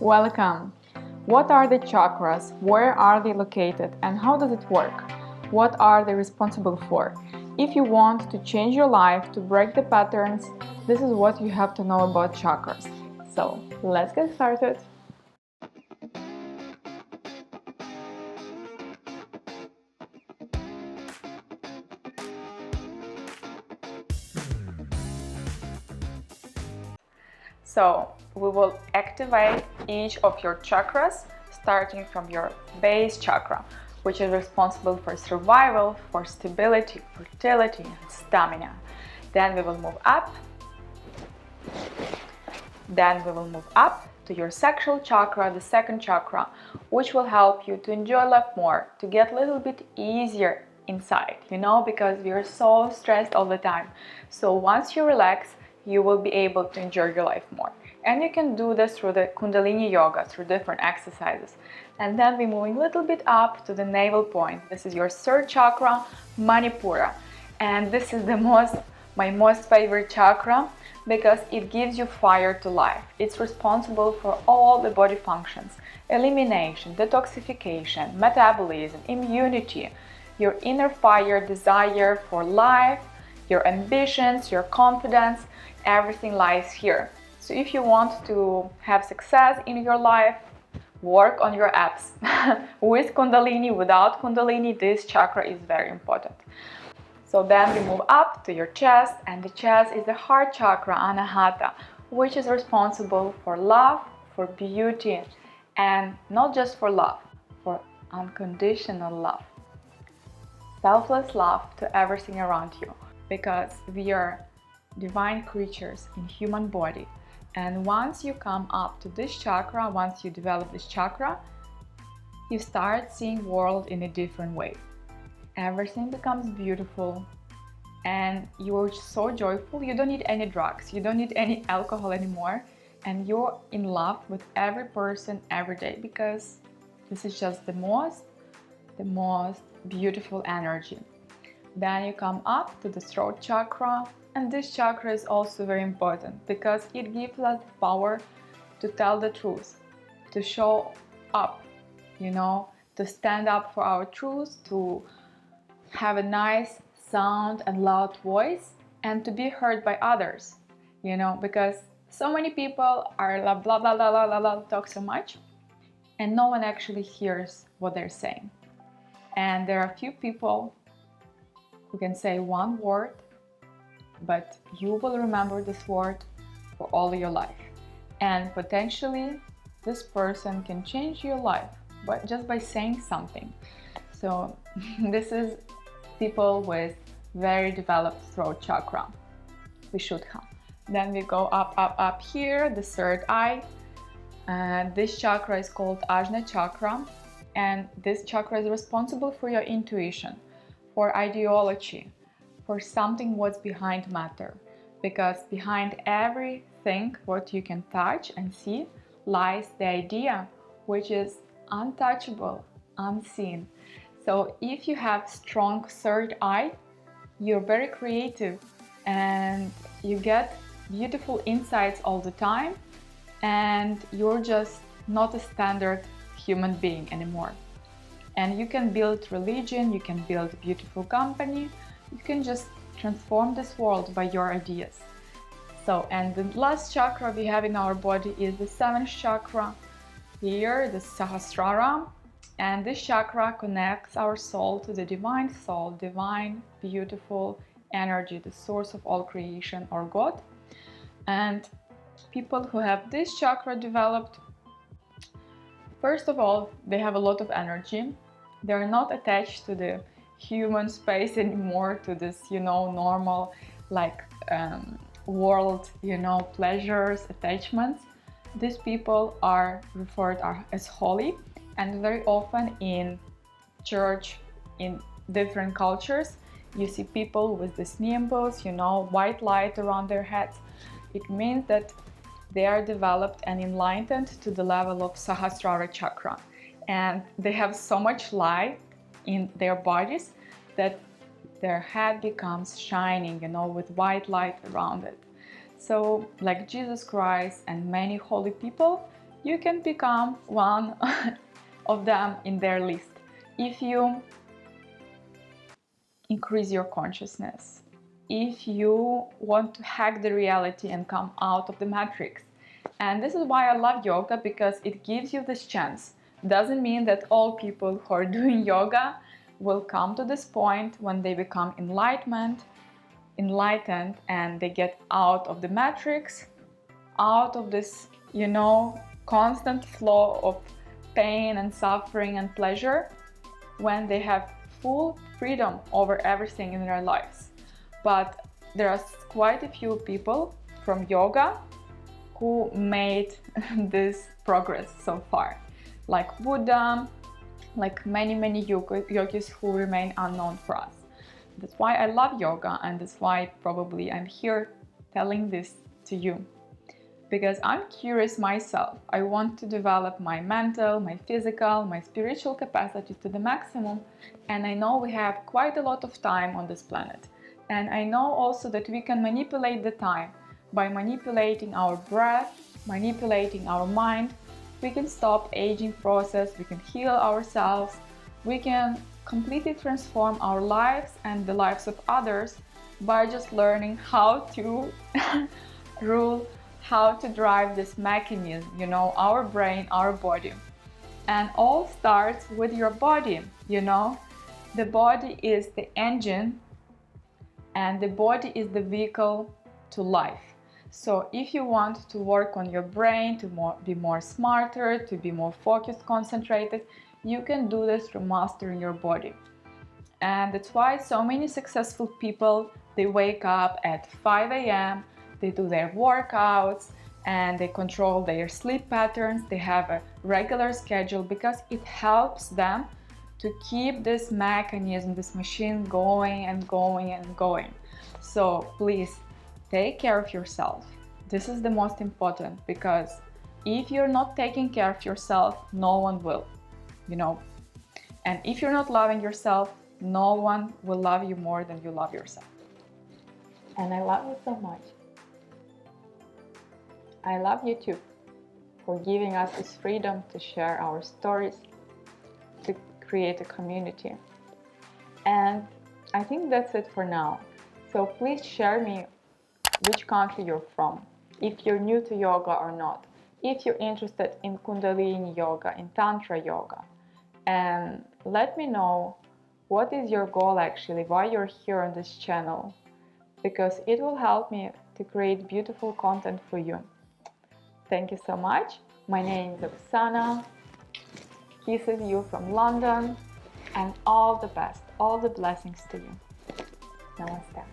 Welcome! What are the chakras? Where are they located? And how does it work? What are they responsible for? If you want to change your life, to break the patterns, this is what you have to know about chakras. So, let's get started! So, we will activate each of your chakras, starting from your base chakra, which is responsible for survival, for stability, fertility, and stamina. Then we will move up. Then we will move up to your sexual chakra, the second chakra, which will help you to enjoy life more, to get a little bit easier inside, because we are so stressed all the time. So once you relax, you will be able to enjoy your life more. And you can do this through the Kundalini yoga, through different exercises. And then we're moving a little bit up to the navel point. This is your third chakra, Manipura. And this is my most favorite chakra because it gives you fire to life. It's responsible for all the body functions: elimination, detoxification, metabolism, immunity, your inner fire, desire for life, your ambitions, your confidence. Everything lies here. So if you want to have success in your life, work on your abs. With Kundalini, without Kundalini, this chakra is very important. So then we move up to your chest, and the chest is the heart chakra, Anahata, which is responsible for love, for beauty, and not just for love, for unconditional love. Selfless love to everything around you, because we are divine creatures in human body. And once you come up to this chakra, once you develop this chakra, you start seeing world in a different way. Everything becomes beautiful and you're so joyful. You don't need any drugs, you don't need any alcohol anymore, and you're in love with every person every day, because this is just the most beautiful energy. Then you come up to the throat chakra, and this chakra is also very important because it gives us the power to tell the truth, to show up, to stand up for our truth, to have a nice sound and loud voice, and to be heard by others, because so many people are blah blah blah blah blah blah, talk so much, and no one actually hears what they're saying. And there are few people who can say one word, but you will remember this word for all your life. And potentially this person can change your life, but just by saying something. So this is people with very developed throat chakra, Vishudha. Then we go up here, the third eye. And this chakra is called Ajna chakra. And this chakra is responsible for your intuition, for ideology, for something what's behind matter. Because behind everything what you can touch and see lies the idea, which is untouchable, unseen. So if you have strong third eye, you're very creative and you get beautiful insights all the time, and you're just not a standard human being anymore. And you can build religion, you can build a beautiful company, you can just transform this world by your ideas. So, and the last chakra we have in our body is the seventh chakra, here, the Sahasrara. And this chakra connects our soul to the divine soul, divine, beautiful energy, the source of all creation, or God. And people who have this chakra developed, first of all, they have a lot of energy. They're not attached to the human space anymore, to this, normal, world, pleasures, attachments. These people are referred as holy, and very often in church, in different cultures, you see people with these nimbus, white light around their heads. It means that they are developed and enlightened to the level of Sahasrara chakra, and they have so much light in their bodies that their head becomes shining, with white light around it. So, like Jesus Christ and many holy people, you can become one of them in their list if you increase your consciousness, if you want to hack the reality and come out of the matrix. And this is why I love yoga, because it gives you this chance. Doesn't mean that all people who are doing yoga will come to this point when they become enlightened and they get out of the matrix, out of this, constant flow of pain and suffering and pleasure, when they have full freedom over everything in their lives. But there are quite a few people from yoga who made this progress so far, like Buddha, like many yogis who remain unknown for us. That's why I love yoga, and that's why probably I'm here telling this to you, because I'm curious myself. I want to develop my mental, my physical, my spiritual capacities to the maximum, and I know we have quite a lot of time on this planet. And I know also that we can manipulate the time by manipulating our breath, manipulating our mind. We can stop aging process, we can heal ourselves, we can completely transform our lives and the lives of others by just learning how to rule, how to drive this mechanism, our brain, our body. And all starts with your body, The body is the engine and the body is the vehicle to life. So if you want to work on your brain, to be more smarter, to be more focused, concentrated, you can do this through mastering your body. And that's why so many successful people, they wake up at 5 a.m., they do their workouts, and they control their sleep patterns. They have a regular schedule because it helps them to keep this mechanism, this machine going and going and going. So please take care of yourself. This is the most important, because if you're not taking care of yourself, no one will, And if you're not loving yourself, no one will love you more than you love yourself. And I love you so much. I love you too, for giving us this freedom to share our stories, to create a community. And I think that's it for now. So please share me which country you're from, if you're new to yoga or not, if you're interested in Kundalini yoga, in Tantra yoga. And let me know what is your goal actually, why you're here on this channel, because it will help me to create beautiful content for you. Thank you so much. My name is Oksana. Kisses you from London, and all the best, all the blessings to you. Namaste.